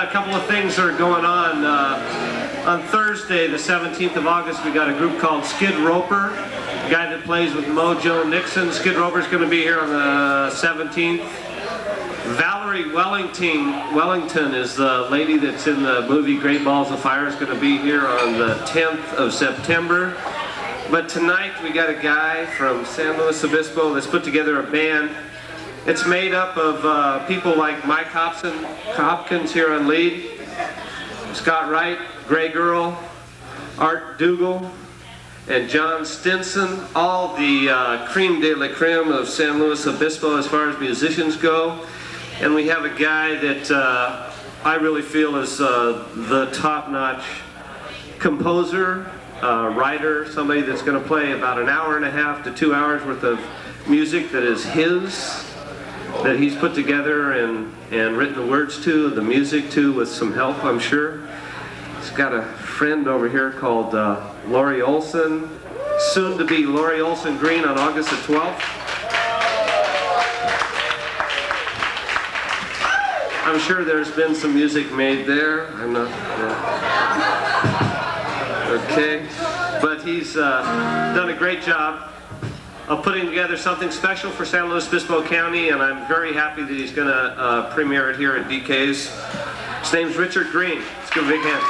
a couple of things that are going on. On Thursday, the 17th of August, we got a group called Skid Roper, a guy that plays with Mojo Nixon. Skid Roper's going to be here on the 17th. Valerie Wellington is the lady that's in the movie Great Balls of Fire, is going to be here on the 10th of September. But tonight we got a guy from San Luis Obispo that's put together a band. It's made up of people like Mike Hopkins here on lead, Scott Wright, Gray Girl, Art Dougal, and John Stinson, all the creme de la creme of San Luis Obispo as far as musicians go. And we have a guy that I really feel is the top-notch composer, writer, somebody that's going to play about an hour and a half to 2 hours worth of music that is his, that he's put together and written the words to, the music to, with some help, I'm sure. He's got a friend over here called Lori Olson, soon to be Lori Olson Green on August the 12th. I'm sure there's been some music made there. I'm not. Okay, but he's done a great job of putting together something special for San Luis Obispo County, and I'm very happy that he's going to premiere it here at DK's. His name's Richard Green. Let's give a big hand.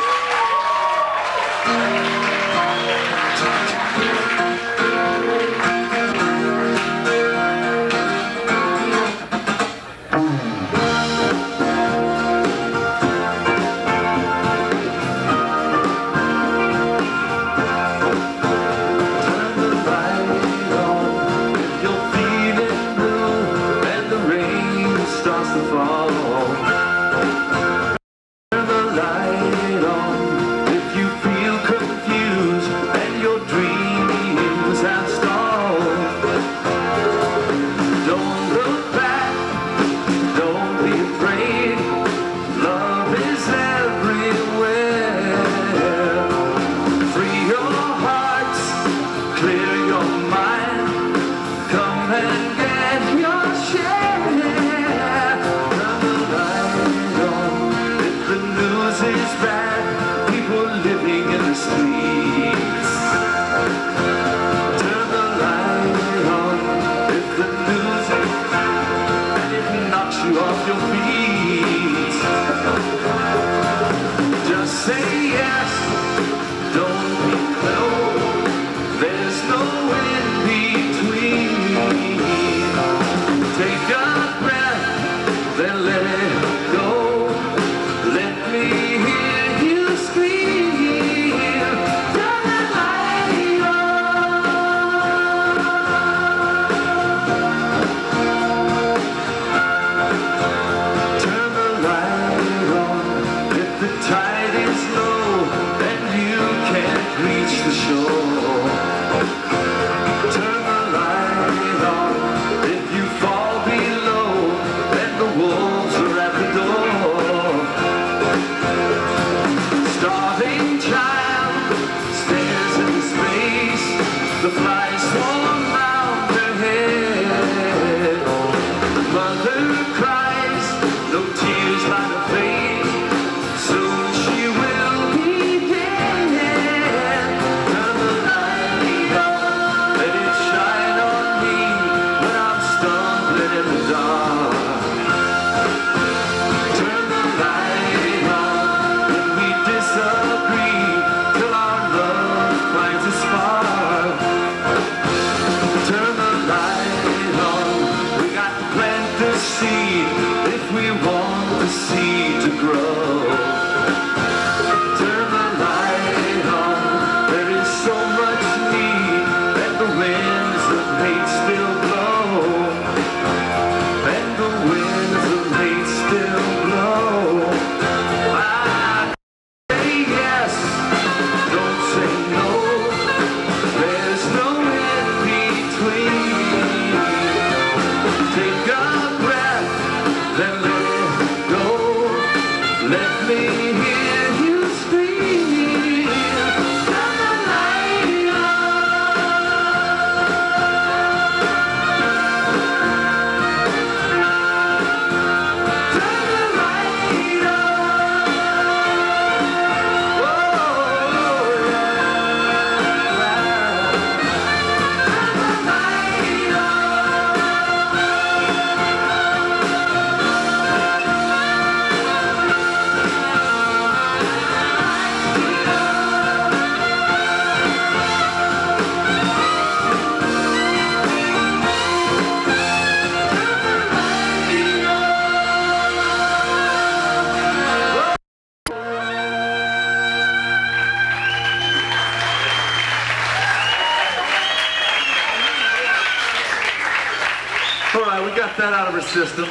we got that out of our system.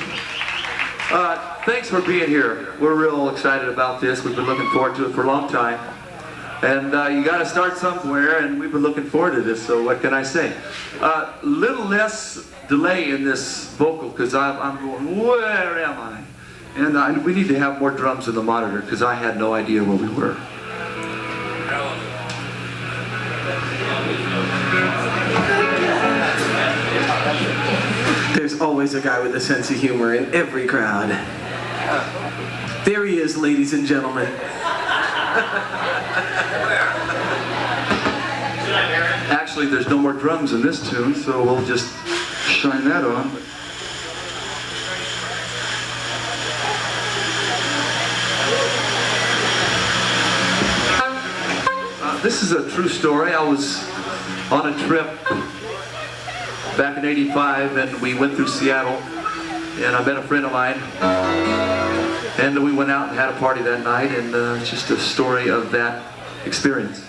Thanks for being here. We're real excited about this. We've been looking forward to it for a long time. And you got to start somewhere, and we've been looking forward to this, so what can I say? Little less delay in this vocal, because I'm going, where am I? And we need to have more drums in the monitor, because I had no idea where we were. There's always a guy with a sense of humor in every crowd. There he is, ladies and gentlemen. Actually, there's no more drums in this tune, so we'll just shine that on. This is a true story. I was on a trip back in '85, and we went through Seattle, and I met a friend of mine, and we went out and had a party that night, and it's just a story of that experience.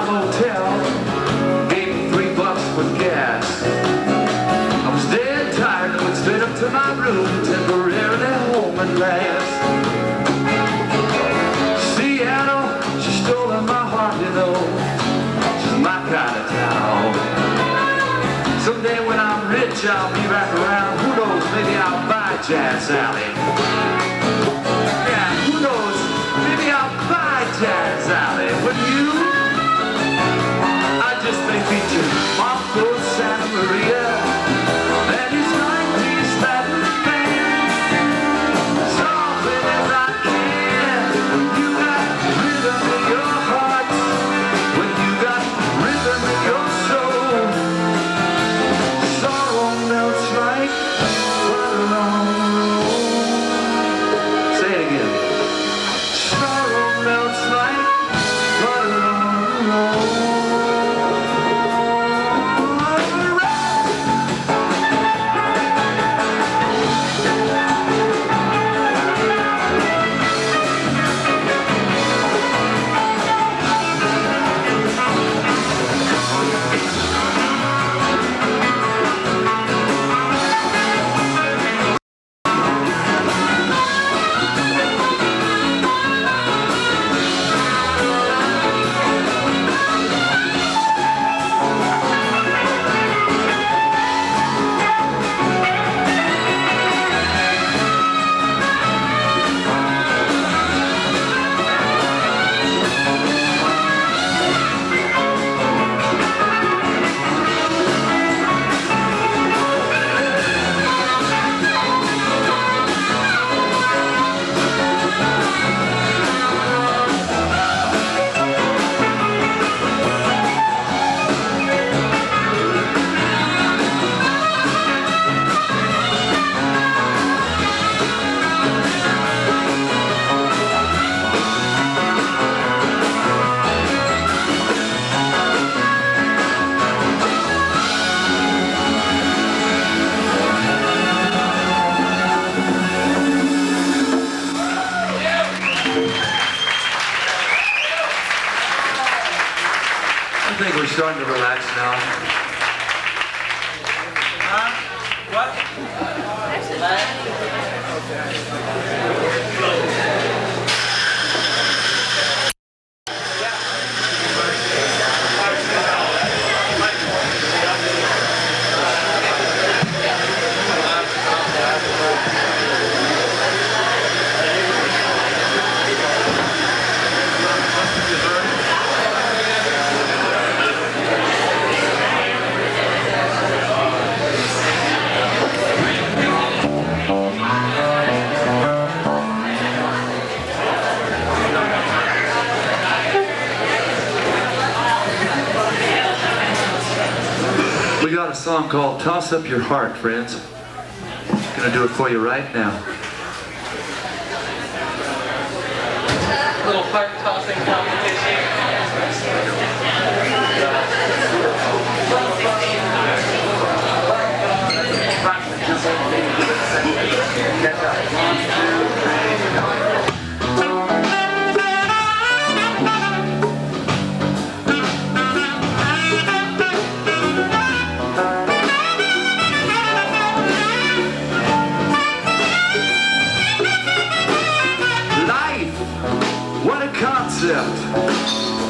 5-star hotel, gave me $3 for gas. I was dead tired and went straight up to my room, temporarily home at last. Seattle, she's stolen my heart, you know. She's my kind of town. Someday when I'm rich, I'll be back around. Who knows, maybe I'll buy Jazz Alley. Yeah, who knows, maybe I'll buy Jazz Alley. But you, I just may feature Marco Santa Maria and his 90s Latin band. Something as I can. When you got rhythm in your heart, when you got rhythm in your soul, sorrow melts like butter on the road. Say it again. Sorrow melts like butter on the road. I think we're starting to relax now. We got a song called Toss Up Your Heart, friends. Gonna do it for you right now. Little heart tossing competition.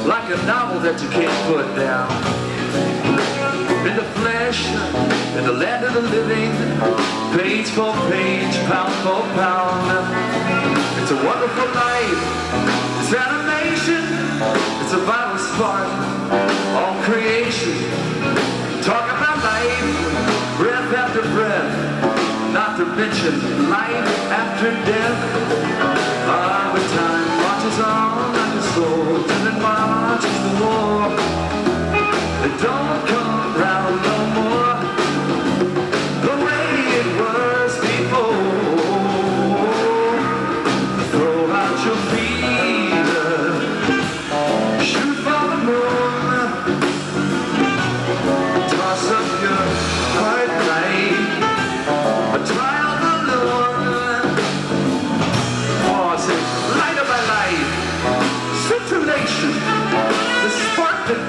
Like a novel that you can't put down. In the flesh, in the land of the living, page for page, pound for pound. It's a wonderful life, it's animation, it's a vital spark, all creation. Talk about life, breath after breath, not to mention life after death. When time marches on like a sword, and then marches the war. It don't come round no more the way it was before. Throw out your fever, shoot for the moon, toss up your heart like a trial balloon. Oh, I say, light of my life, scintillation, the spark that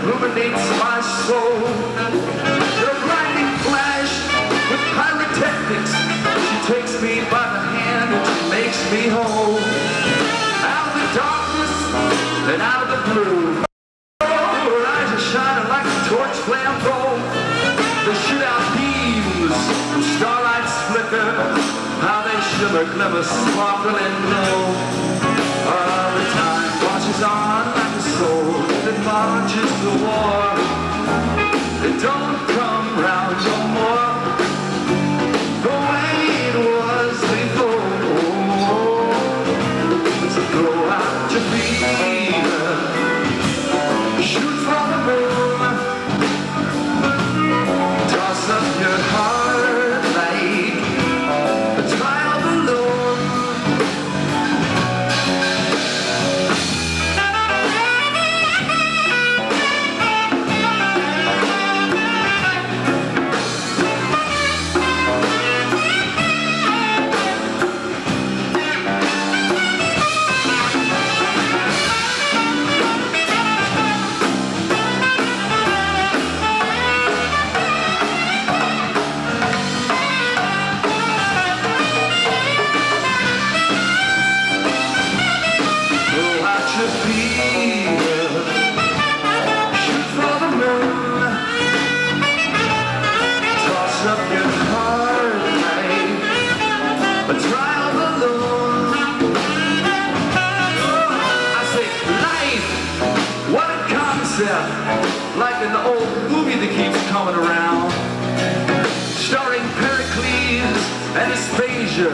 your fever, shoot for the moon, toss up your heart like a trial balloon. I say, life, what a concept, like an old movie that keeps coming around, starring Pericles and Aspasia,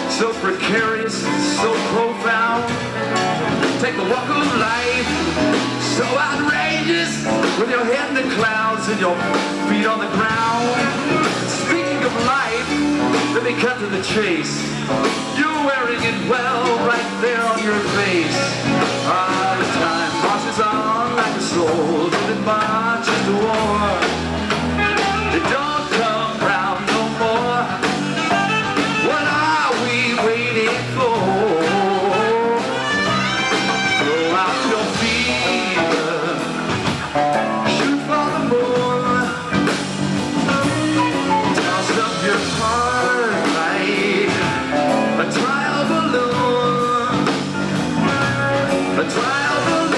so precarious, so profound. Take the walk of life, so outrageous, with your head in the clouds and your feet on the ground. Speaking of life, let me cut to the chase. You're wearing it well right there on your face. Ah, the time marches on like a soul that marches to war. It don't come round no more. What are we waiting for? Throw out your fever, shoot for the moon, toss up your heart like a trial balloon, a trial balloon.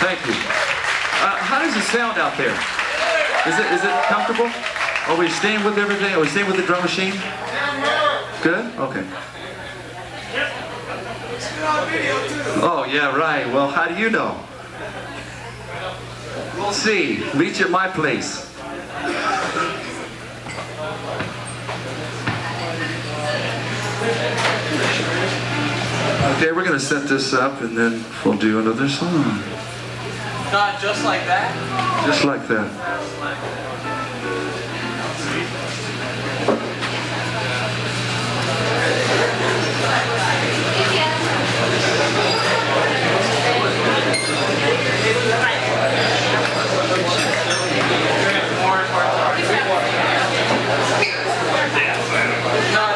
Thank you. How does it sound out there? Is it comfortable? Are we staying with everything? Are we staying with the drum machine? Good? Okay. Oh, yeah, right. Well, how do you know? We'll see. Meet you at my place. Okay, we're going to set this up and then we'll do another song. Not just like that? Just like that.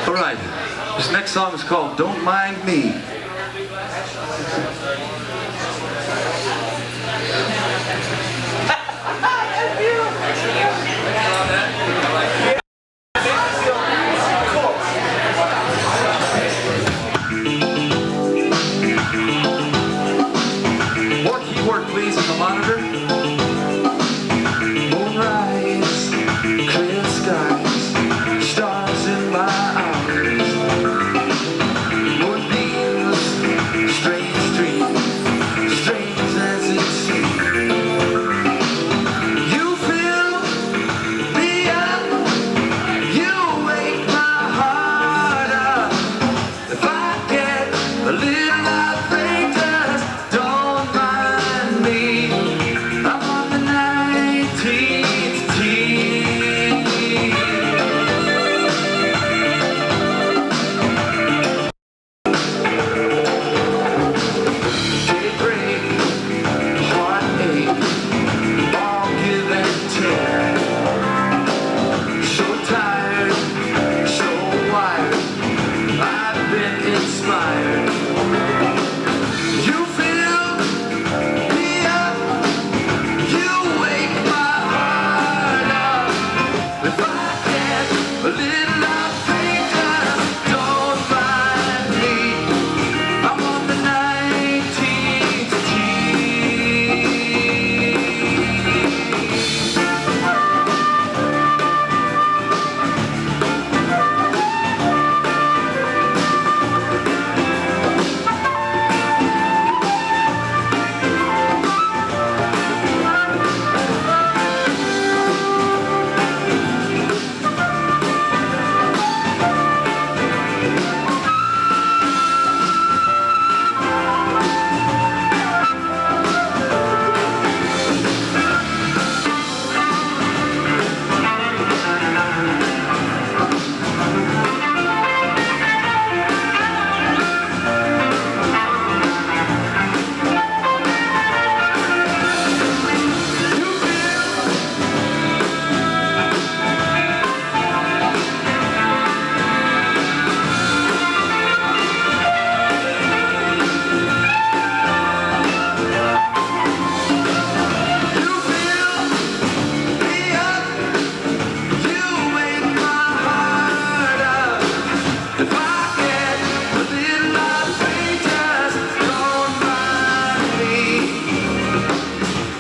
All right, this next song is called Don't Mind Me. More keyboard please on the monitor. Moonrise, clear skies, stars in my eyes, moonbeams, strange dreams, strange as it seems. You fill me up, you wake my heart up. If I get a little outrageous, don't mind me. I'm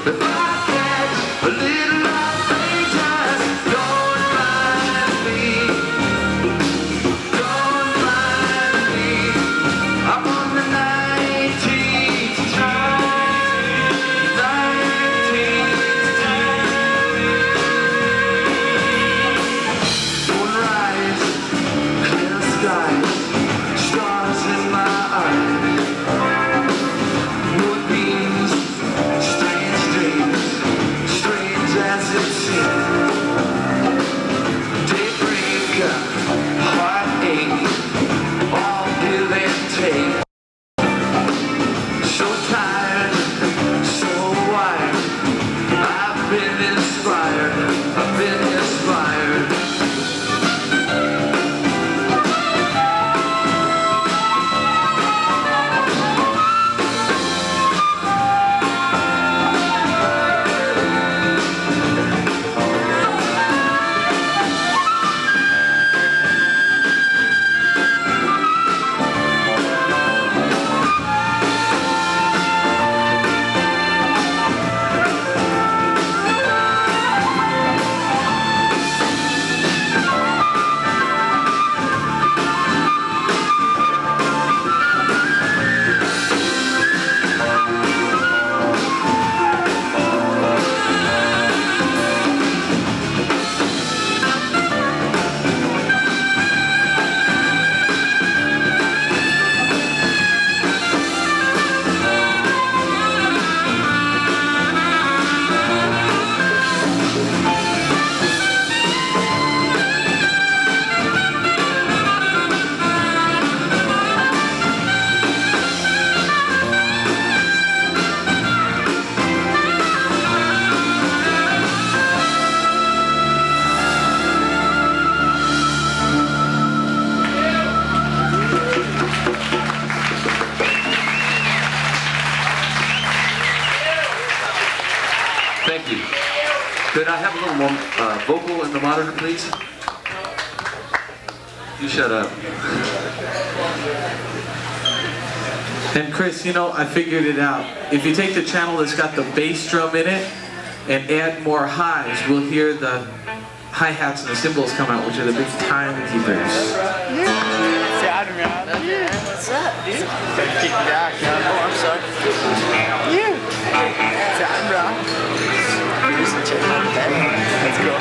If I catch a little light, just don't mind me. Don't mind me. I'm on the 19th street. 19th street. Moonrise, clear skies, stars in my eyes. Moonbeams, strange dreams, strange as it seems. Daybreaker, heartache, all give and take. So tired, so wired. I've been inspired. I've been inspired. Thank you. Could I have a little more vocal in the monitor, please? You shut up. And Chris, you know, I figured it out. If you take the channel that's got the bass drum in it and add more highs, we'll hear the hi-hats and the cymbals come out, which are the big timekeepers. What's up, dude? Oh, I'm sorry. You. That's cool.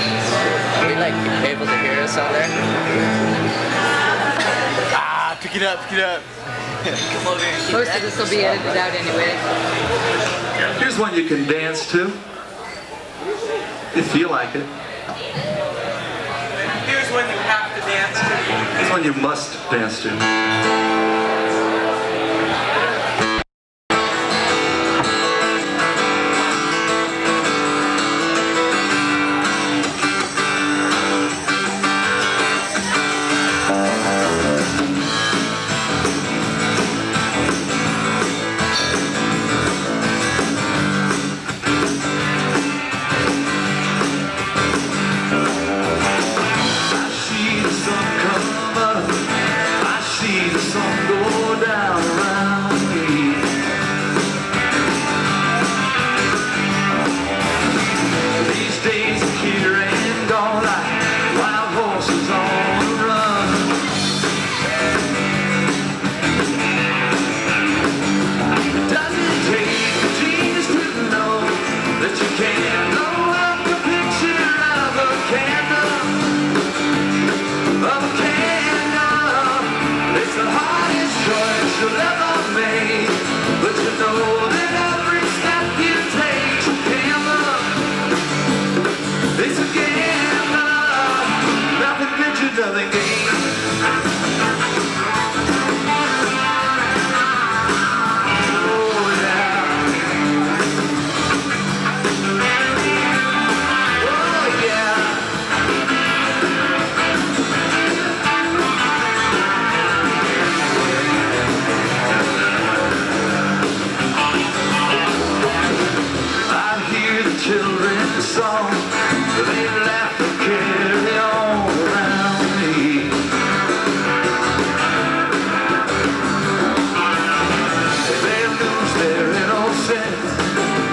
Are we like able to hear us out there? Ah, pick it up, pick it up. Come over here. Most of this will be edited out anyway. Here's one you can dance to, if you like it. Here's when you have to dance to. Here's one you must dance to.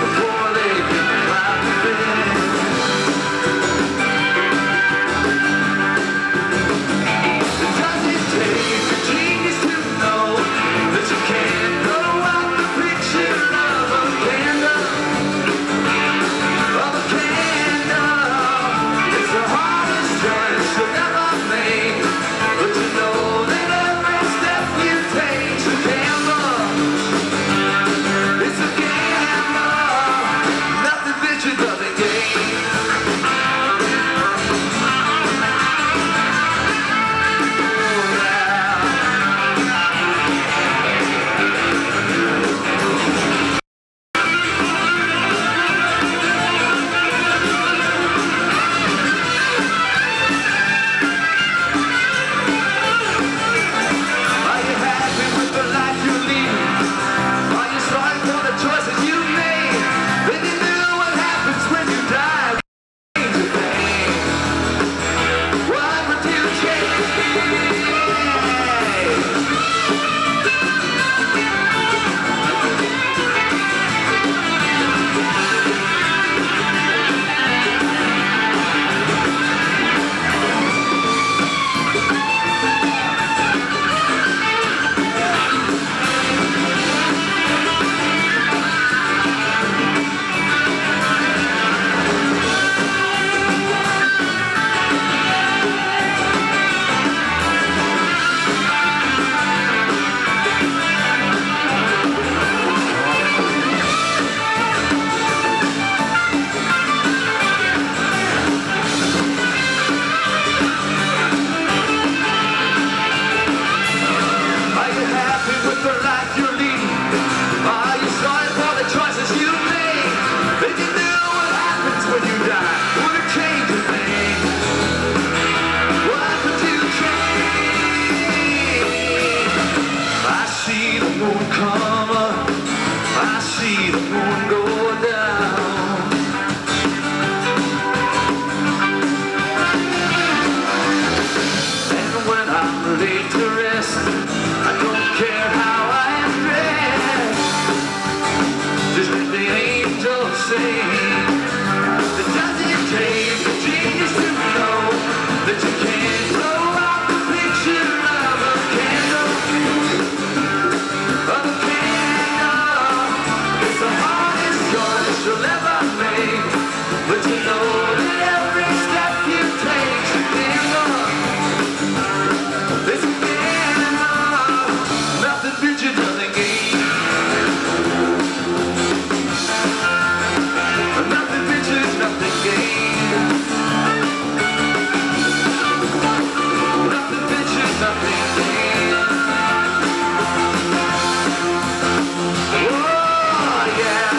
Before they same. It doesn't take a genius to know that you can't blow out the picture of a candle. Of a candle. It's the hardest choice you'll ever make, but you know that every step you take should be enough. It's a candle. Nothing picture doesn't gain. Nothing pictures, nothing gain. Nothing pictures, nothing gain. Oh, yeah.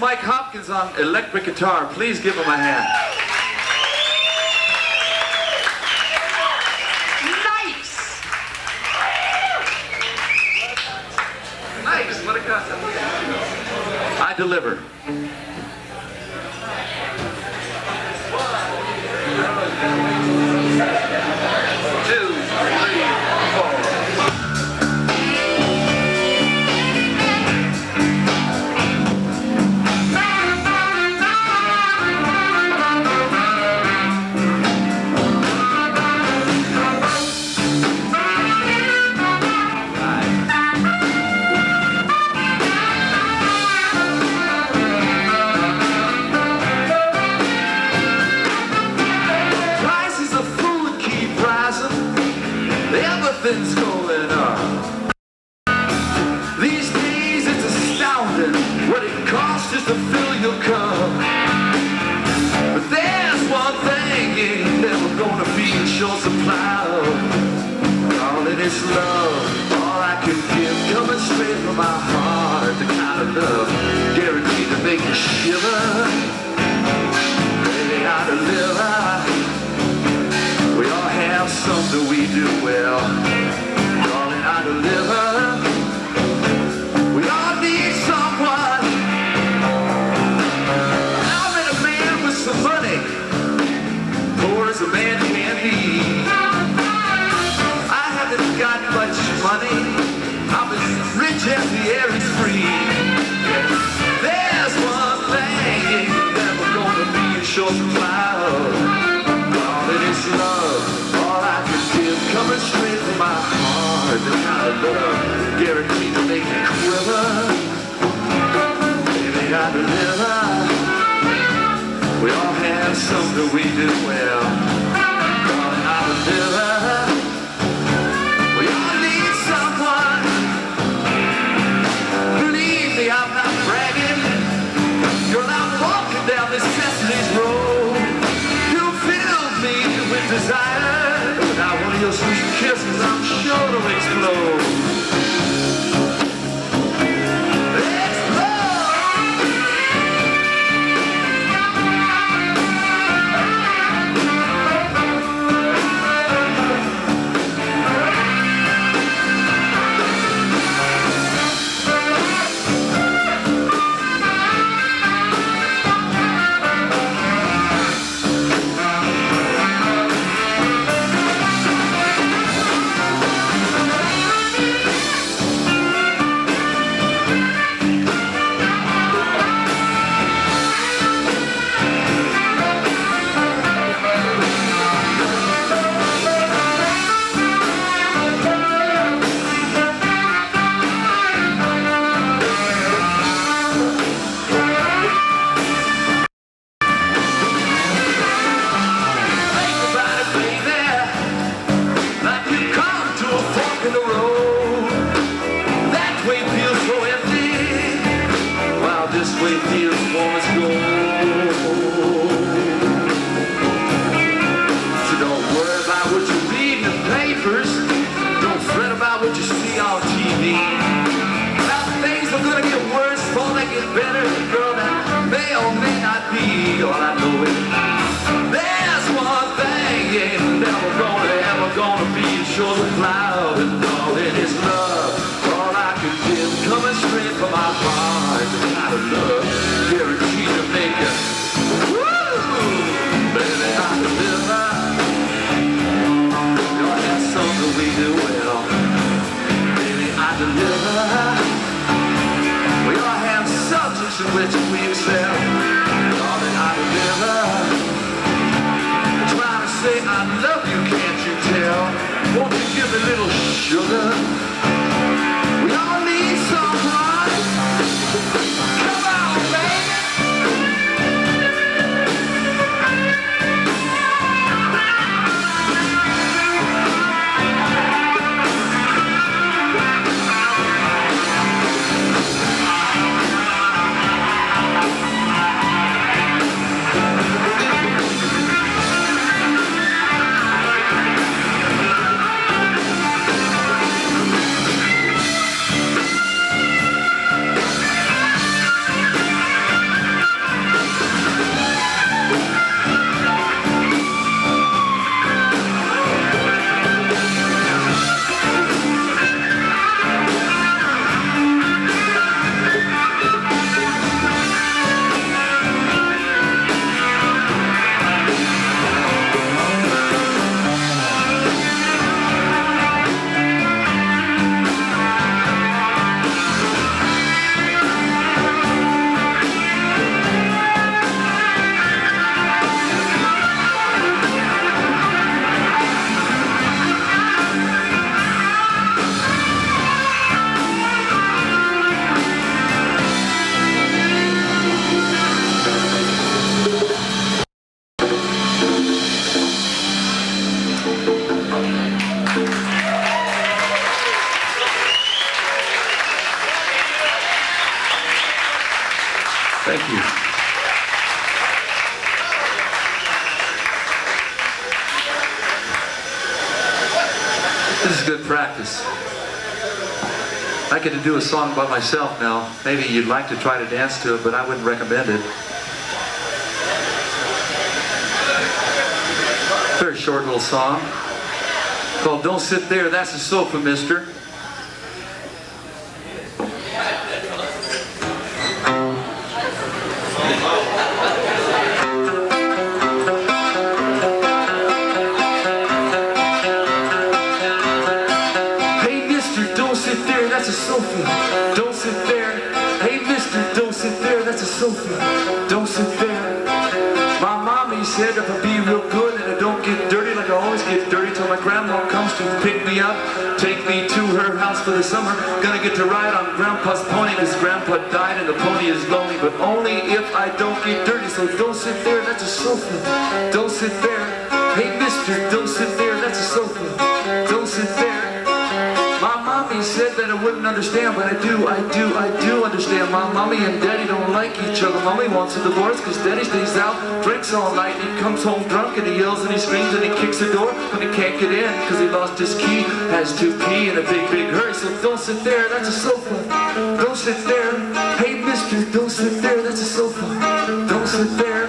Mike Hopkins on electric guitar. Please give him a hand. Nice! Nice, what a concept. I deliver. Everything's going up. These days it's astounding what it costs just to fill your cup. But there's one thing you ain't never gonna be in short supply of. All it is love, all I can give, coming straight from my heart. The kind of love guaranteed to make you shiver. Baby, I deliver. We all have something we do well. Darling, I deliver. We all need someone. I met a man with some money, poor as a man can be. I haven't got much money. I'm as rich as the air is free. There's one thing you're never gonna be in short supply of. It's love, all I can give, coming straight from my heart. The kind of love guaranteed to make you quiver. Baby, I deliver. We all have something we do well. Darling, I deliver. We all need someone. Believe me, I'm not bragging. Girl, I'm walking down this Destiny's road. Desire. fire. Without one of your sweet kisses, I'm sure to explode. Which we excel, darling, I deliver. Trying to say I love you, can't you tell? Won't you give me a little sugar? We all need someone. Come on, baby. Thank you. This is good practice. I get to do a song by myself now. Maybe you'd like to try to dance to it, but I wouldn't recommend it. Very short little song called Don't Sit There, That's a Sofa, Mister. That's a sofa, don't sit there. Hey mister, don't sit there, that's a sofa, don't sit there. My mommy said if I be real good and I don't get dirty like I always get dirty till my grandma comes to pick me up, take me to her house for the summer. Gonna get to ride on grandpa's pony cause grandpa died and the pony is lonely, but only if I don't get dirty. So don't sit there, that's a sofa, don't sit there. Hey mister, don't sit there, that's a sofa, don't sit there. My mommy said that wouldn't understand, but I do understand. My mommy and daddy don't like each other. Mommy wants a divorce because daddy stays out, drinks all night, and he comes home drunk and he yells and he screams and he kicks the door when he can't get in because he lost his key, has to pee in a big hurry. So don't sit there, that's a sofa. Don't sit there. Hey mister, don't sit there, that's a sofa. Don't sit there.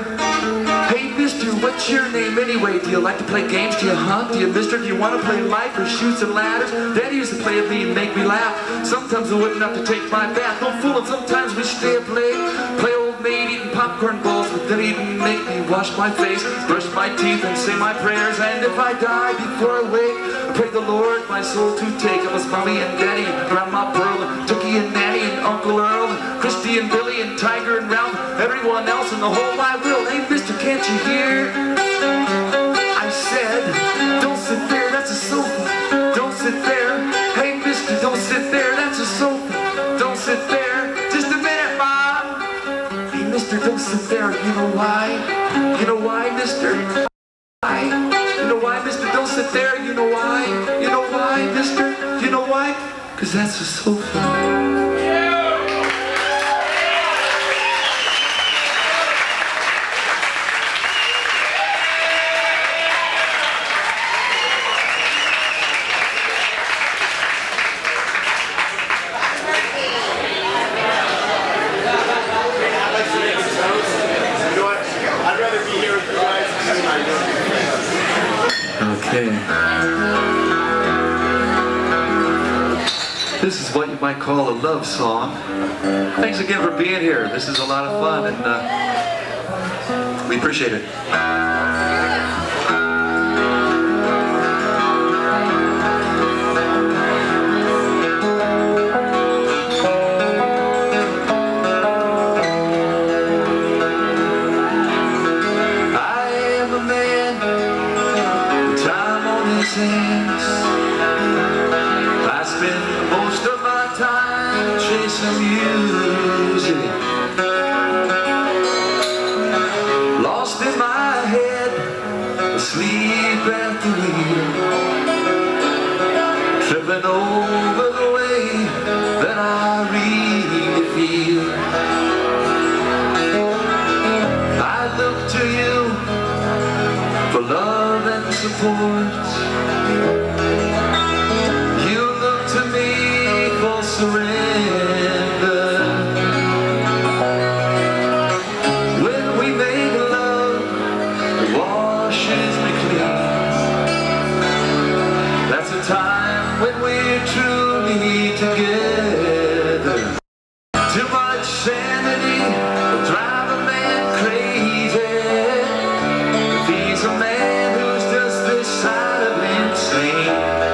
Hey mister, what's your name anyway? Do you like to play games? Do you hunt? Do you mister? Do you want to play life or shoot some ladders? Daddy used to play with me and make me laugh. Sometimes I wouldn't have to take my bath. Don't fool him, sometimes we stay up late, play old maid eating popcorn balls, but then he'd make me wash my face, brush my teeth and say my prayers. And if I die before I wake, I pray the Lord my soul to take. I was mommy and daddy, grandma Pearl, and Tookie and Nanny and Uncle Earl, and Christy and Billy and Tiger and Ralph, everyone else in the whole wide world. Hey mister, can't you hear? I said, don't sit there, that's a sofa. Don't sit there. Hey mister, don't sit there, that's a sofa. Don't sit there. Just a minute, Mom. Hey mister, don't sit there. You know why? You know why, mister? Why? You know why, mister? Don't sit there. You know why? You know why, mister? You know why? Because that's a sofa. Okay. This is what you might call a love song. Thanks again for being here. This is a lot of fun, and we appreciate it. I spend most of my time chasing music, lost in my head, asleep at the wheel, tripping over the way that I really feel. I look to you for love and support. You look to me for surrender. When we make love, it washes me clean. That's a time when we're truly together. Too much sanity will drive a man crazy. If he's a man who's just this side of insane,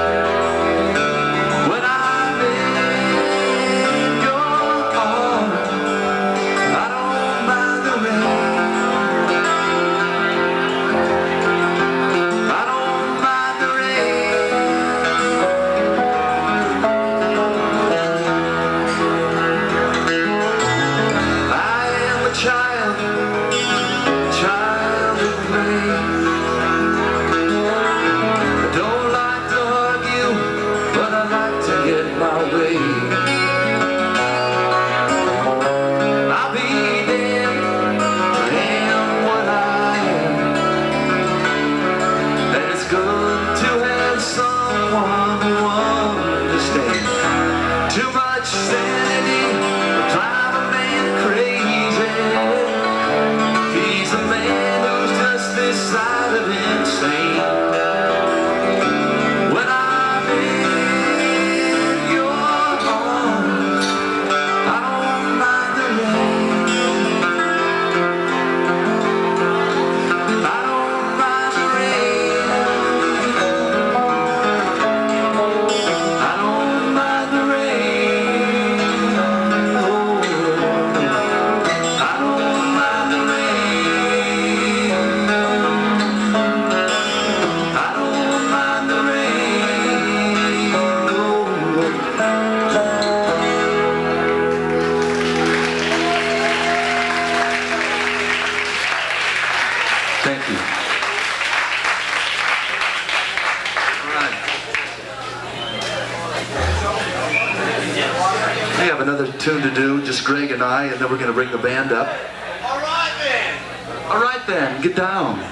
have another tune to do, just Greg and I, and then we're going to bring the band up. All right, then. All right then, get down.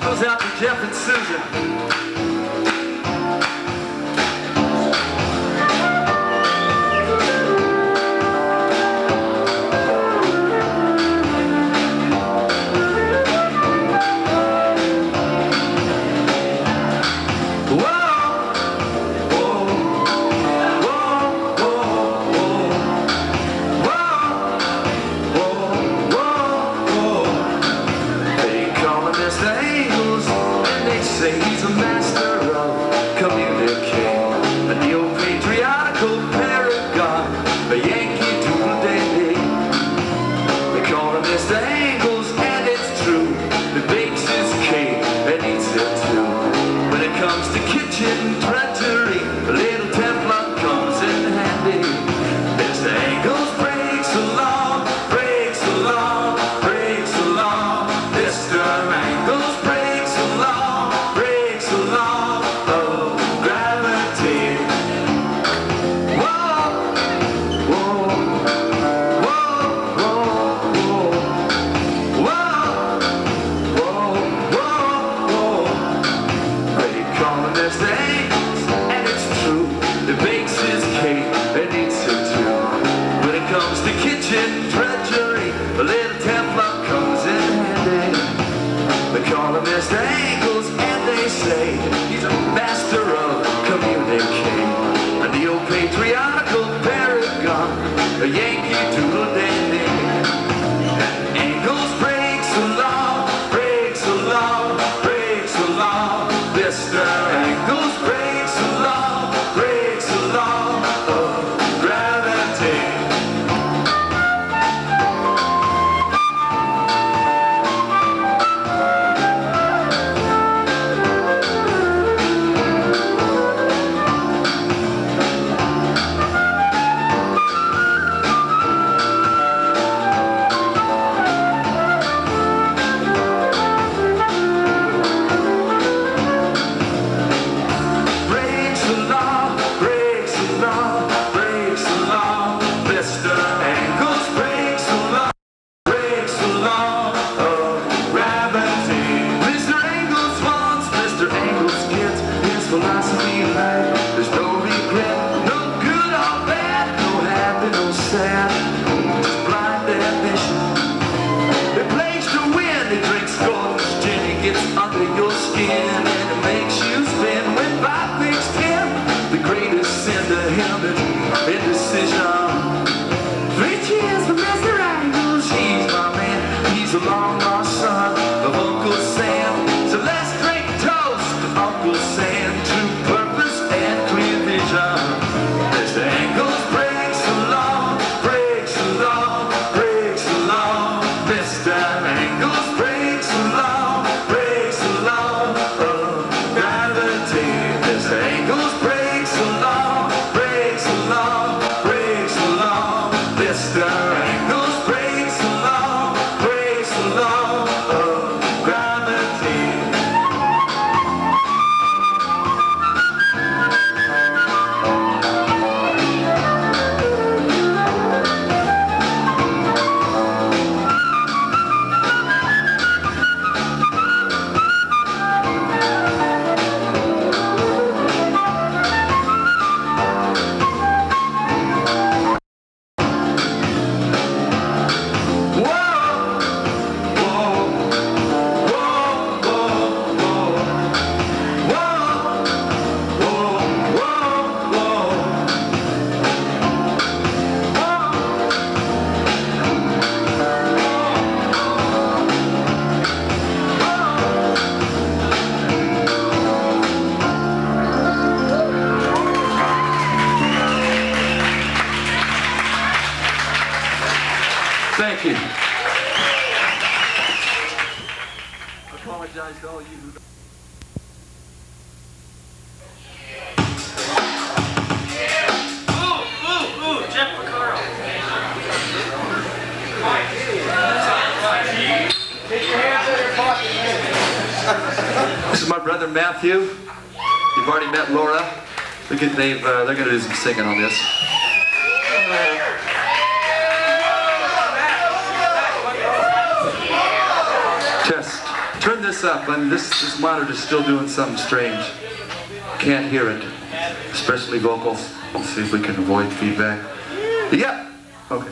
Goes out to Jeff and Susan. He's a master of communicating, a neo-patriotical paragon, a Yankee doodle dandy. They call him Mr. Angles, and it's true. He bakes his cake and eats it too. When it comes to kitchen drudgery, a little Teflon comes in handy. Mr. Angles breaks the law, breaks the law, breaks the law. Mr. Angles breaks the law. Drudgery, a little Teflon comes in handy. They call him Mr. Angles, and they say he's a master of communicating, a neo-patriotical paragon, a Yankee doodle dandy. Angles breaks the law, breaks the law, breaks the law. Mr. Angles breaks the law, breaks the law of gravity. Philosophy of life, there's no regret, no good or bad, no happy, no sad, just blind ambition. It plays to win, it drinks Gordon's gin, it gets under your skin, and it makes you spin. When 5 makes 10, the greatest sin to him is indecision. 3 cheers for Mr. Angles, he's my man, he's a long lost son of Uncle Sam. So let's drink toast to Uncle Sam, to Matthew. You've already met Laura. They're going to do some singing on this. Test. Turn this up. I mean, this monitor's still doing something strange. Can't hear it, especially vocals. Let's see if we can avoid feedback. Yeah. Okay.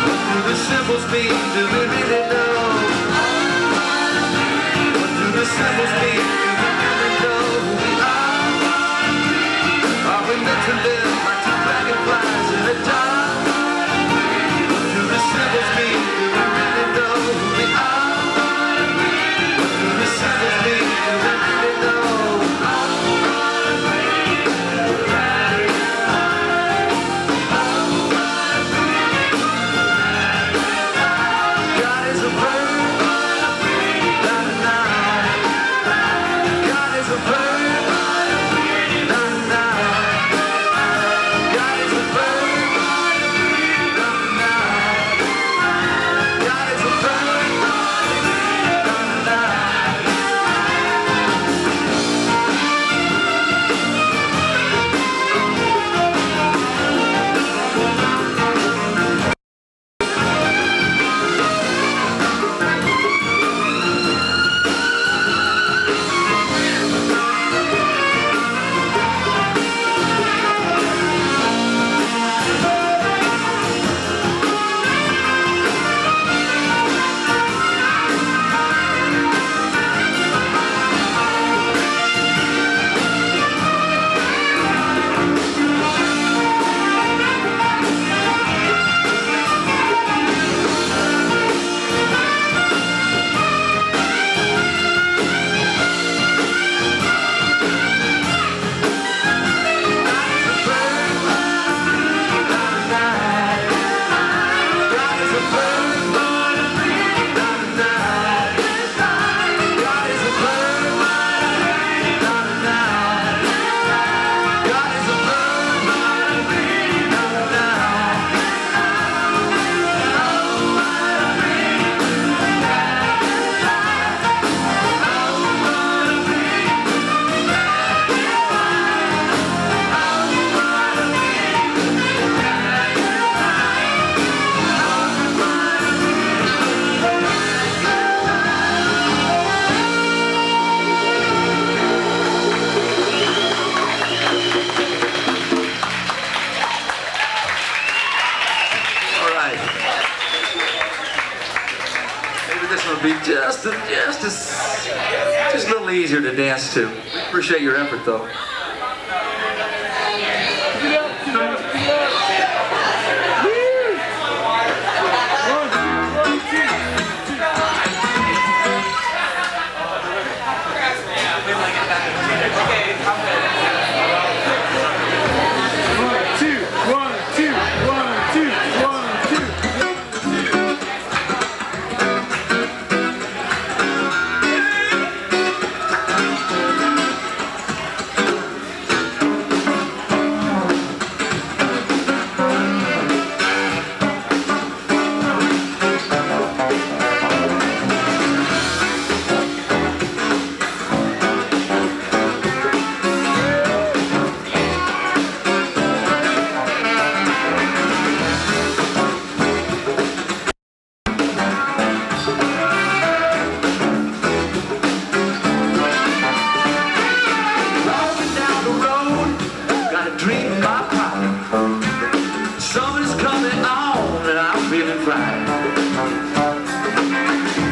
What do the symbols mean? little easier to dance to. We appreciate your effort though.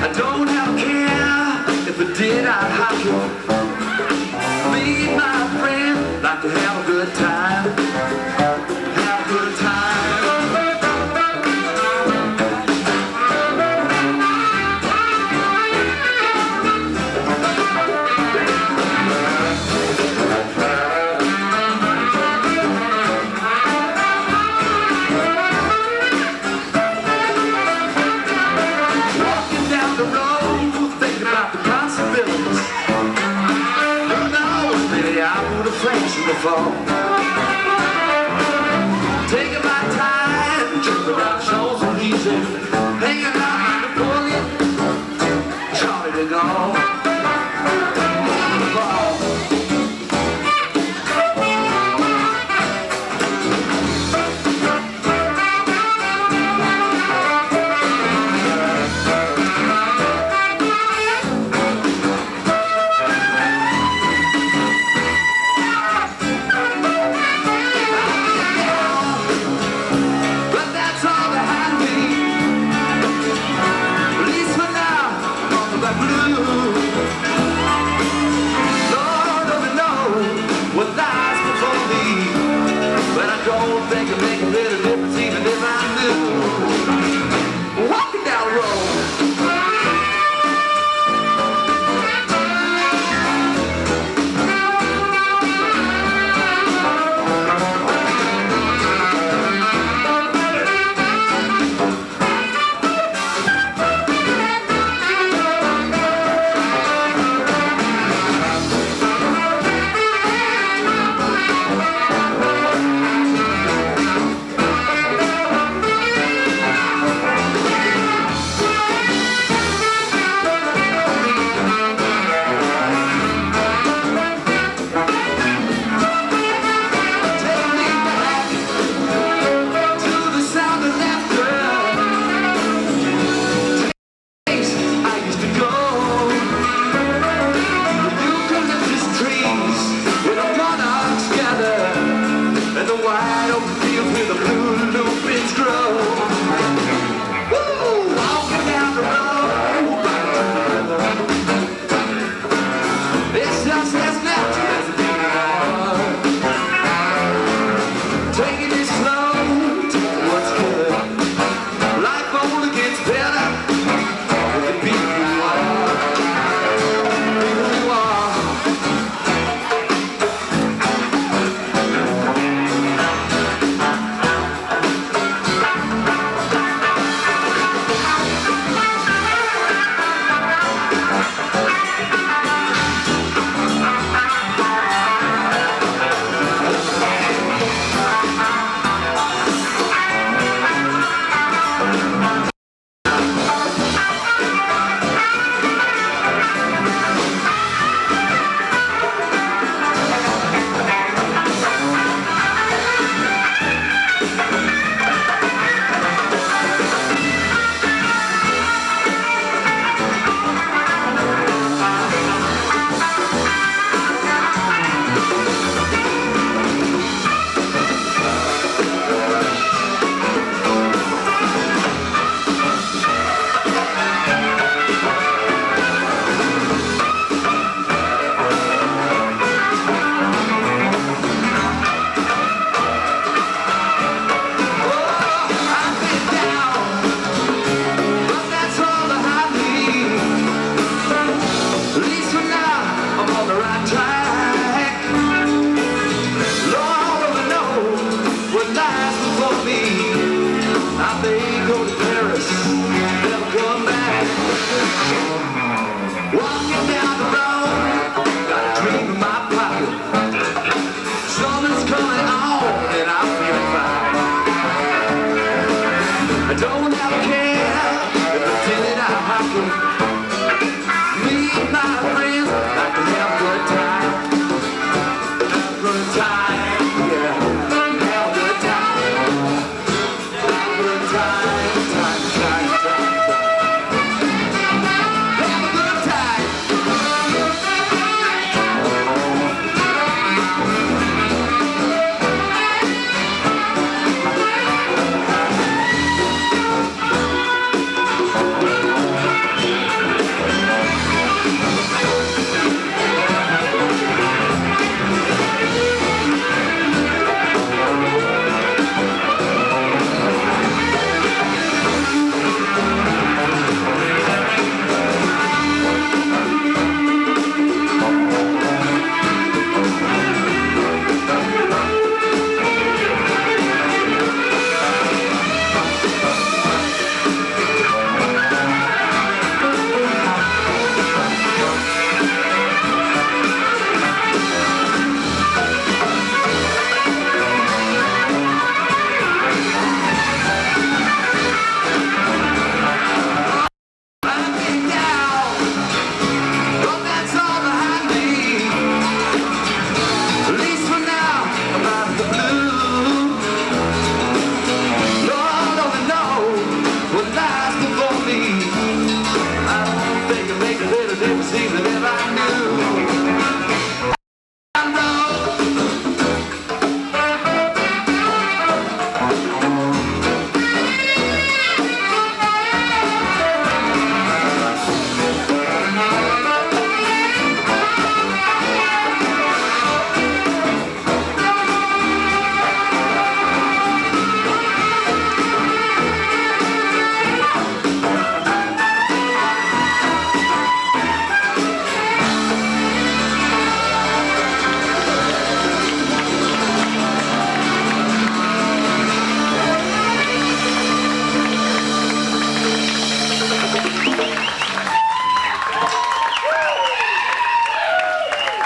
I don't have a care if I did, I'd hop you. Me and my friend like to have a good time. Have a good time. Before. Taking my time, jumping down shores and easy, hanging out in the pulling, Charlie to go.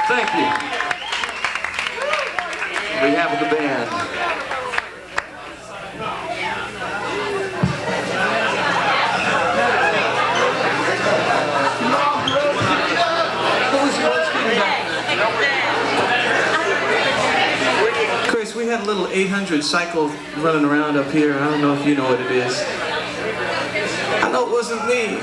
Thank you. On behalf of the band. Chris, we had a little 800 cycle running around up here. I don't know if you know what it is. I know it wasn't me.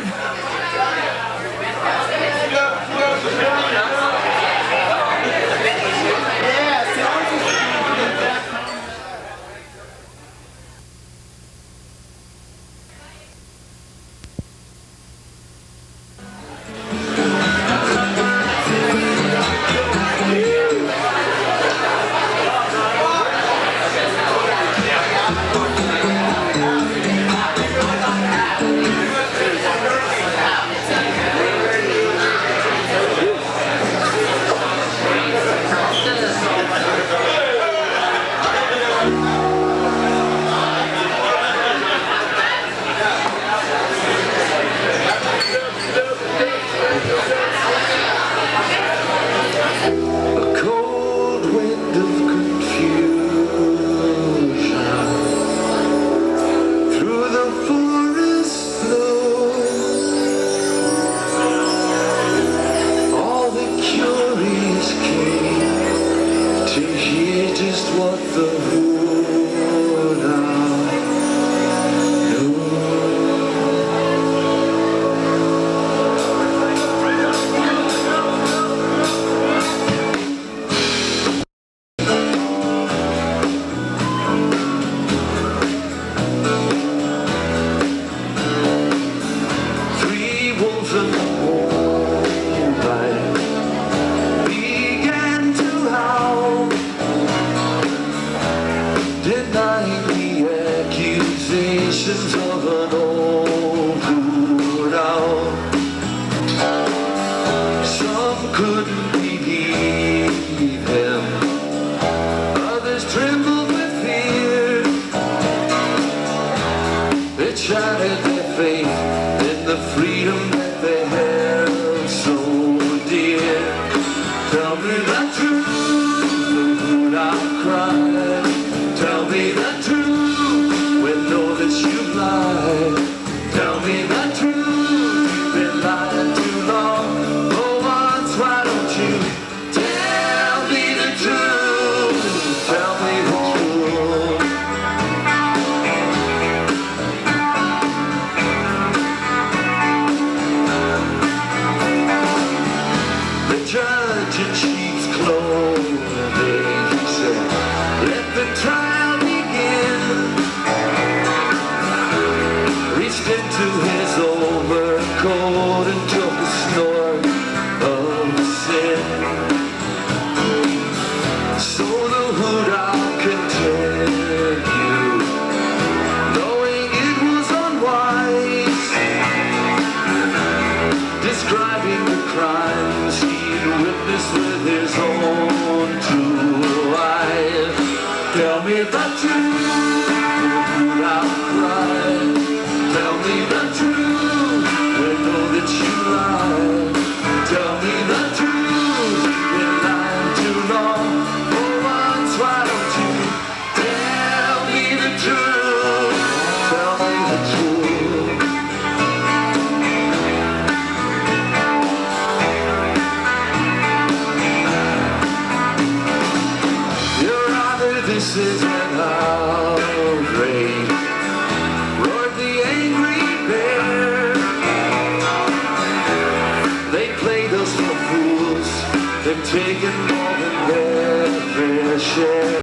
Taking more than their fair share.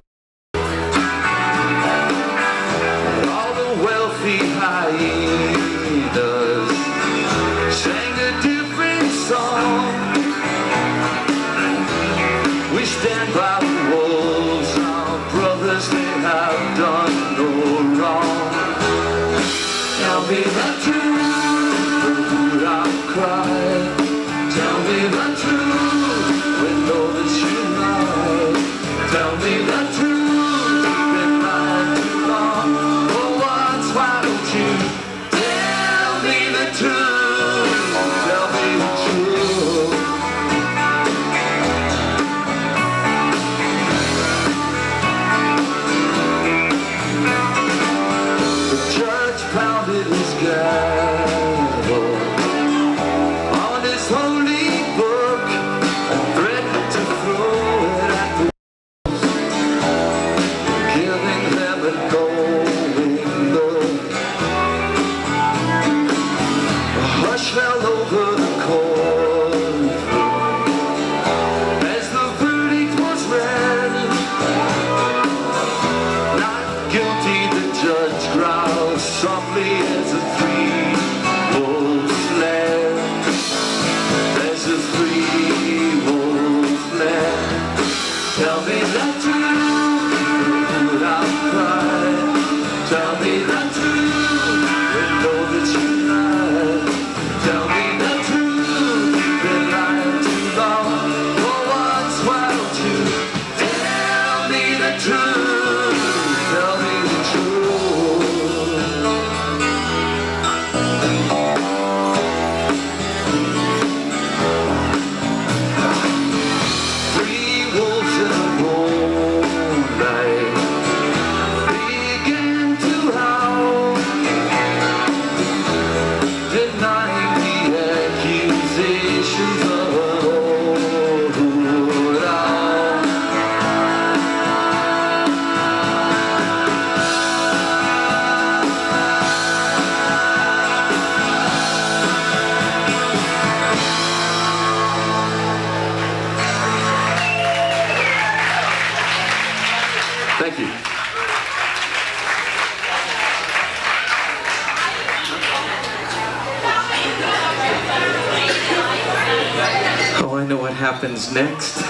All the wealthy hyenas sang a different song. We stand by the wolves, our brothers, they have done no wrong. Tell me the truth, I'll cry. Tell me the truth. Know that you lie. Tell me the truth. happens next.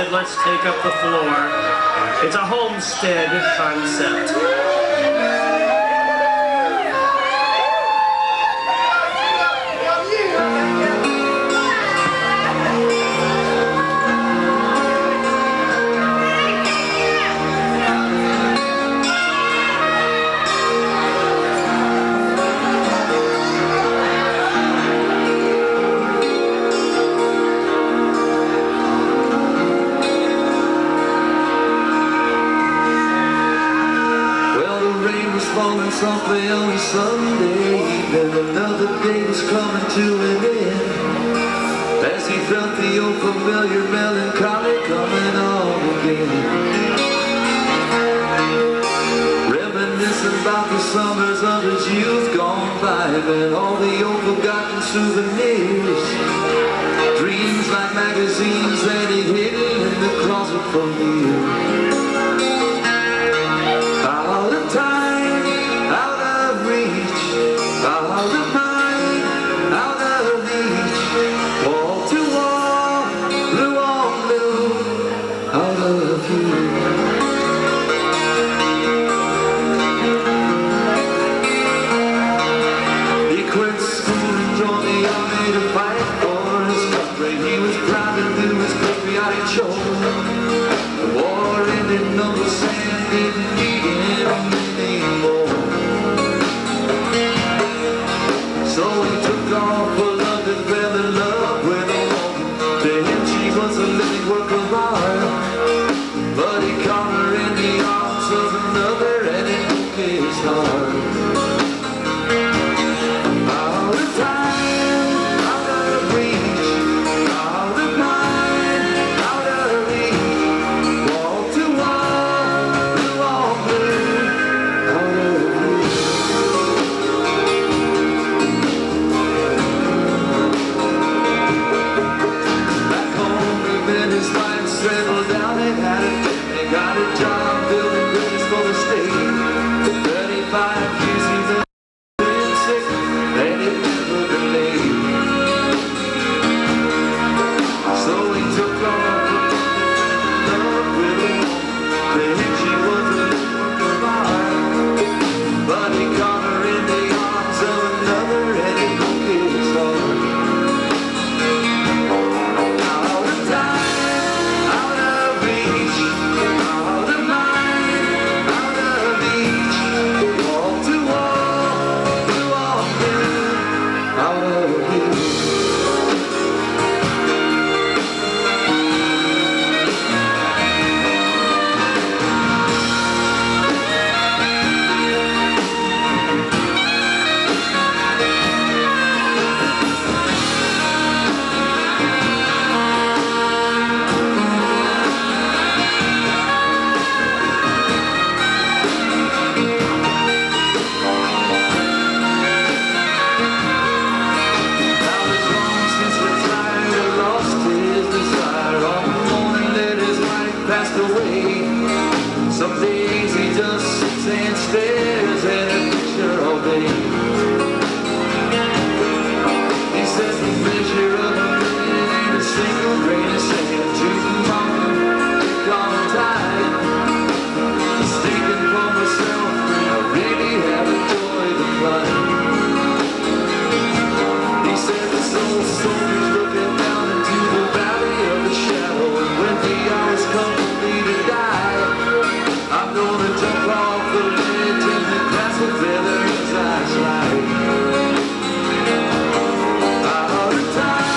said, let's take up the floor. It's a homestead concept. Falling softly on a Sunday evening, another day was coming to an end. As he felt the old familiar melancholy coming on again, reminiscing about the summers of his youth gone by, and all the old forgotten souvenirs, dreams like magazines that he hid in the closet for years. Out of time, out of reach, out of mind, out of reach, wall to wall, blue on blue, out of you. He quit school and joined the army to fight for his country. He was proud to do his patriotic chore. The war ended, no sand didn't need him anymore. So he took off for London, fell in love with a woman. To him she was a living work of art, but he caught her in the arms of another and it broke his heart. Out of time, out of reach, out of mind, out of reach, wall to wall, blue on blue, out of you. Back home, when his wife settled down, they had a family, got a job building bridges for the state. 35 years he's been sick, and it never delayed. So he took off love with a woman. To him she was a work of art, but he caught her in the arms of another and it broke his heart. Out of time, out of reach, out of mind, out of reach, wall to wall, blue on blue, out of you. Now it's long since retired and lost his desire. On the morning that his wife passed away, some days he just sits and stares at a picture all day. He says the measure of a million ain't a single grain of sand. To tomorrow, take on time. He's thinking for myself, I really have enjoyed the climb. He said the soul soldier's looking down into the valley of the shadow, and when the hours come for me to die, I'm gonna jump off the ledge and the grass will feather as I slide. Out of time,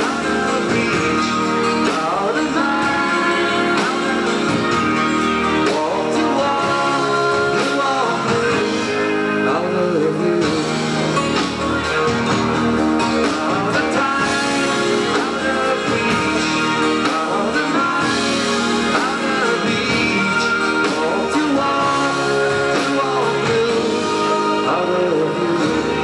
out of reach, out of mind, wall to wall, blue on blue, out of you. Out of time, out of reach, out of mind, out of reach, wall to wall, blue on blue, out of you.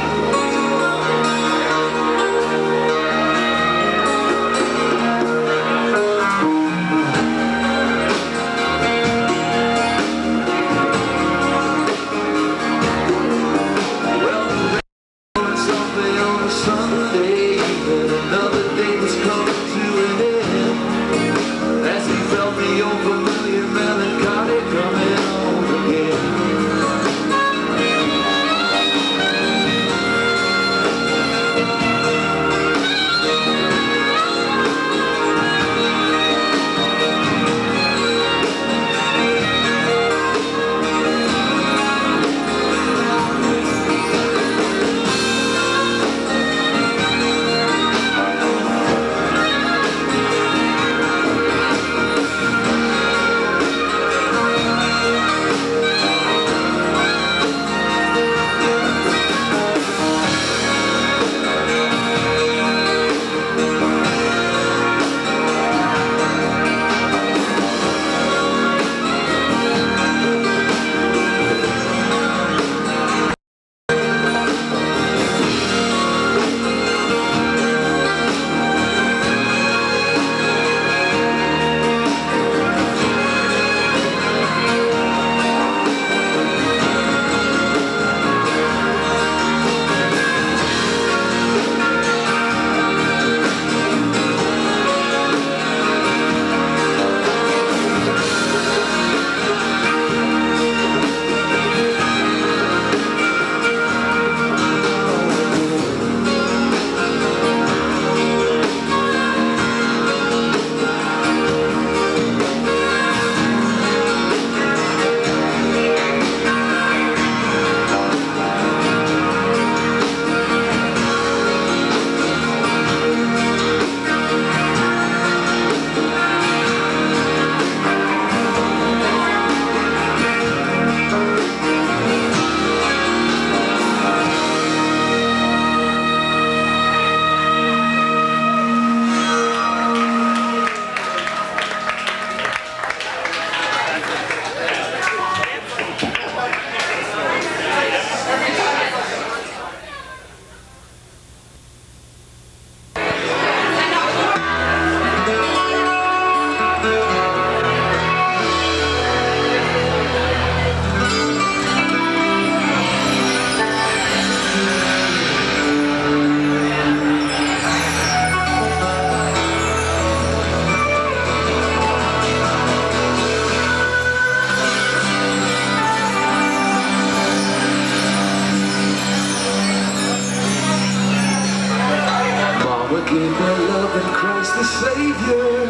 the Savior.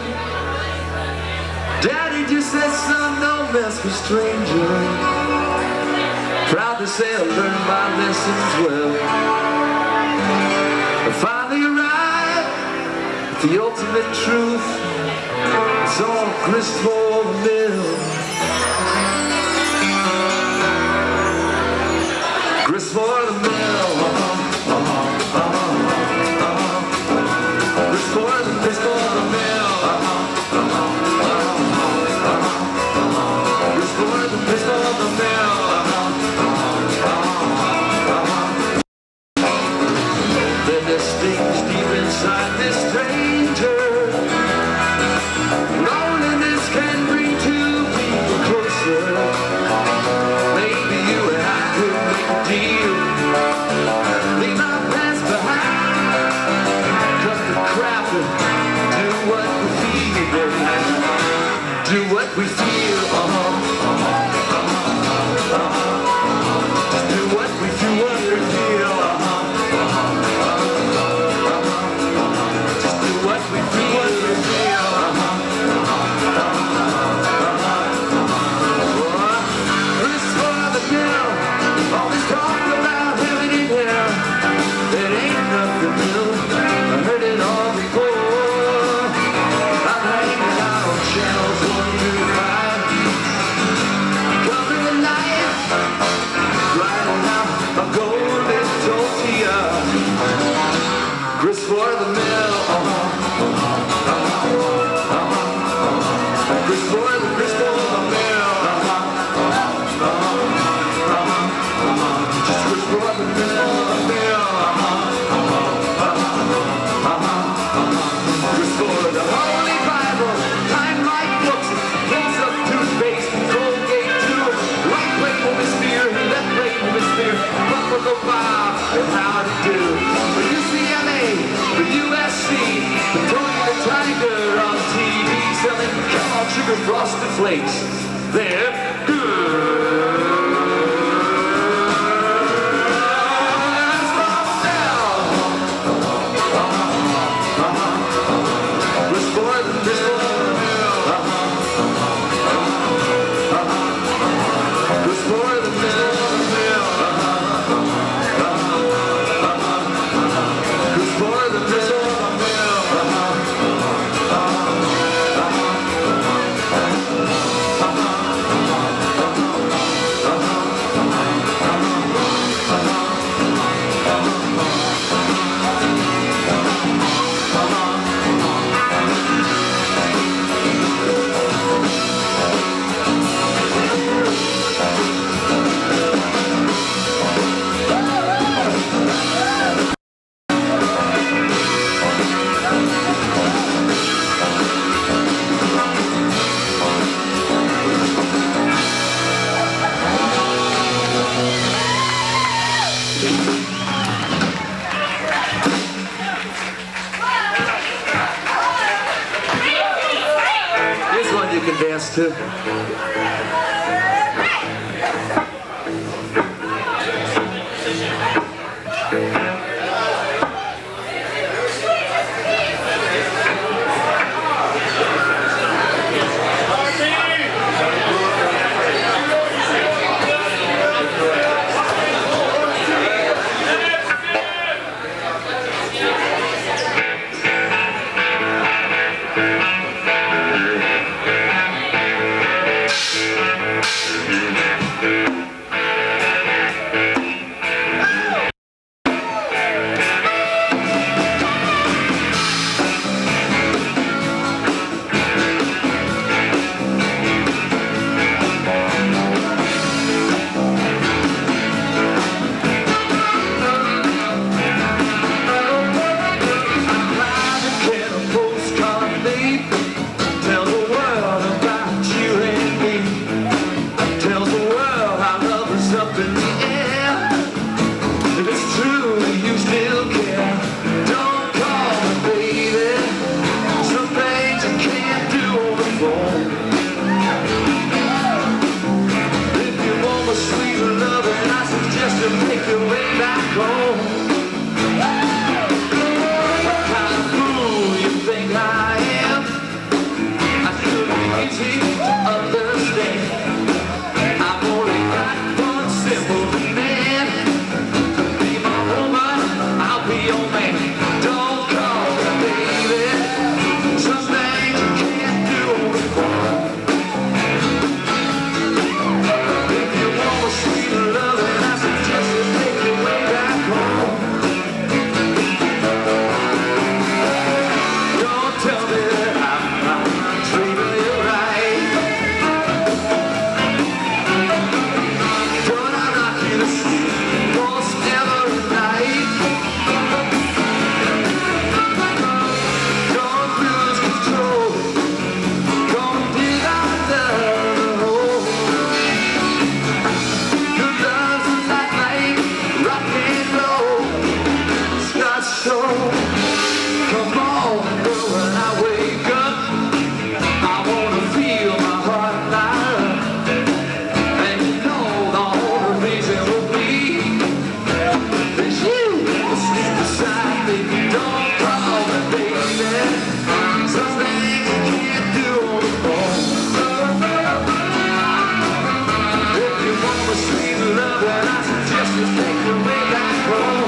Daddy just said, son, don't mess with strangers. Proud to say I learned my lessons well. I finally arrived at the ultimate truth. It's all grist for the mill. Grist for the mill. Grist for the mill. Grist for the mill. Grist for the mill. Then there stings deep inside this stranger. Loneliness can bring two people closer. Maybe you and I could make a deal. Leave our past behind. Cut the crap and do what we feel, baby. Do what we feel. Just do what we feel. Just do what we feel. Grist for the mill. All this talk about heaven and hell, it ain't nothing new. I heard it all before. I'm hanging out on channels 1 through 5, covering the night, riding out a golden tortilla. Grist for the mill. Grist for the mill. Just grist for the mill. Grist for the Holy Bible, time-like books, close up toothpaste, Colgate too. Right plate will be spear, left plate will be spear. Buffalo Bob, and how to do. For UCLA, for USC, for Tony the Tiger on TV, selling Kellogg Sugar Frosted Flakes. They're good. Grist for the mill. Grist for the mill. Grist for the mill. Here's one you can dance to. just take her way back home.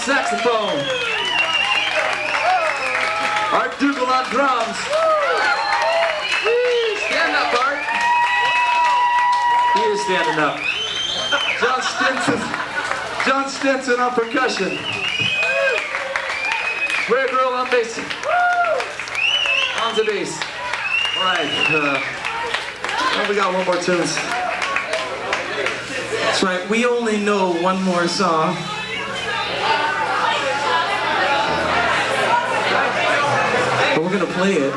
saxophone. Art Dougal on drums. Whee! Stand up, Art. He is standing up. John Stinson on percussion. Rare Girl on bass. On the bass. All right. We got one more tune. That's right, we only know one more song. But we're gonna play it.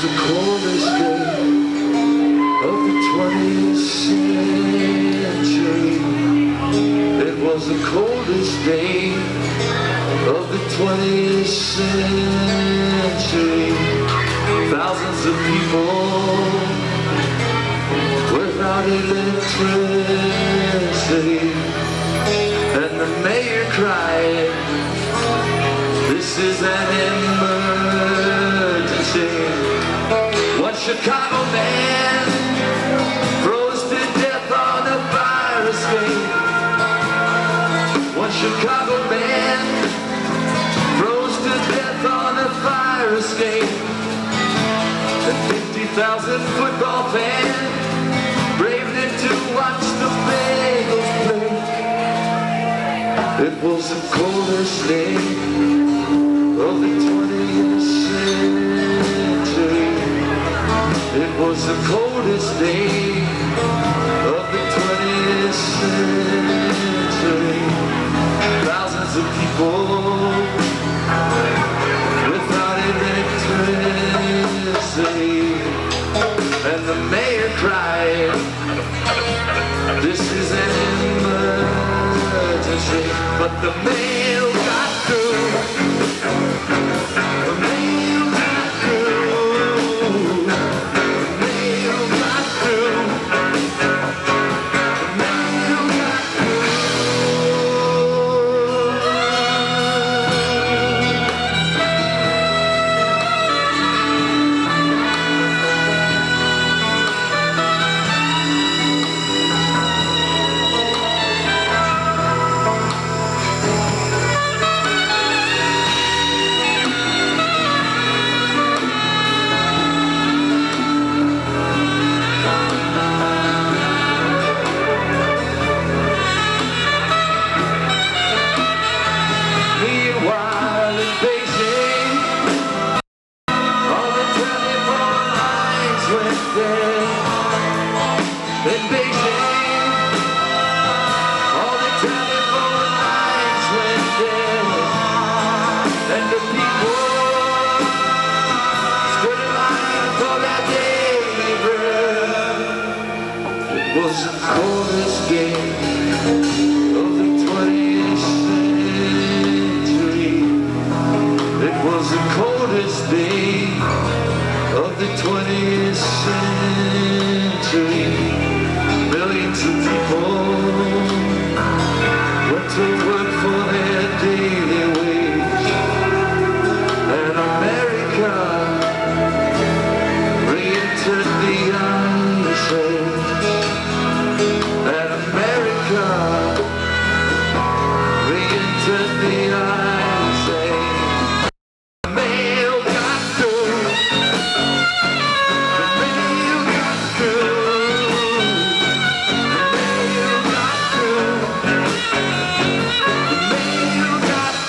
The coldest day of the 20th century. It was the coldest day of the 20th century. Thousands of people without electricity, and the mayor cried, "This is an emergency." One Chicago man froze to death on a fire escape. One Chicago man froze to death on a fire escape. And 50,000 football fans braved it to watch the Bengals play. It was the coldest day of the 20th century. It was the coldest day of the 20th century. Thousands of people without electricity, and the mayor cried, "This is an emergency." But the mail got through. The mail got through. Was the coldest day of the 20th century. was the coldest day of the 20th century. Millions of people went to work for their daily wage. And America re-entered the ice age. And America re-entered the ice age. The mail got through. The mail got through. The mail got through. The mail got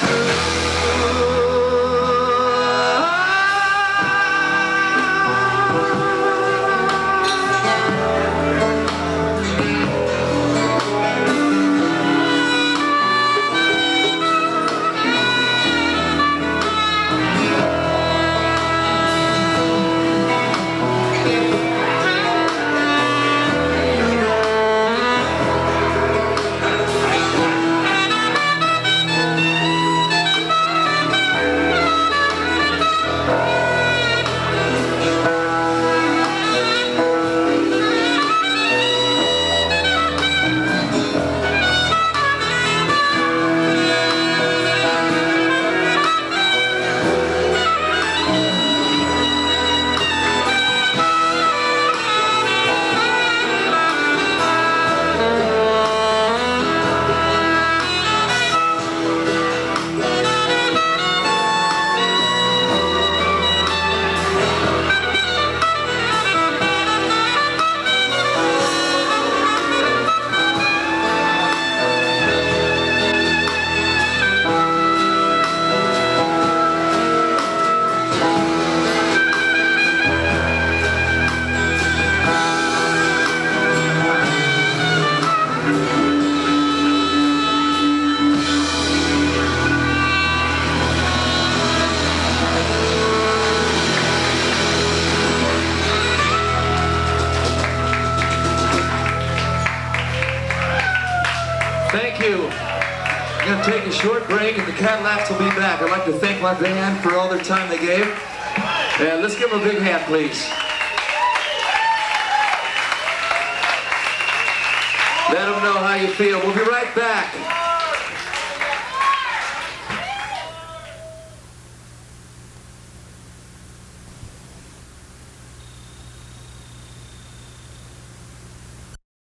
Thank you. I'm going to take a short break and the Cadillacs will be back. I'd like to thank my band for all their time they gave. And let's give them a big hand, please. Let them know how you feel. We'll be right back.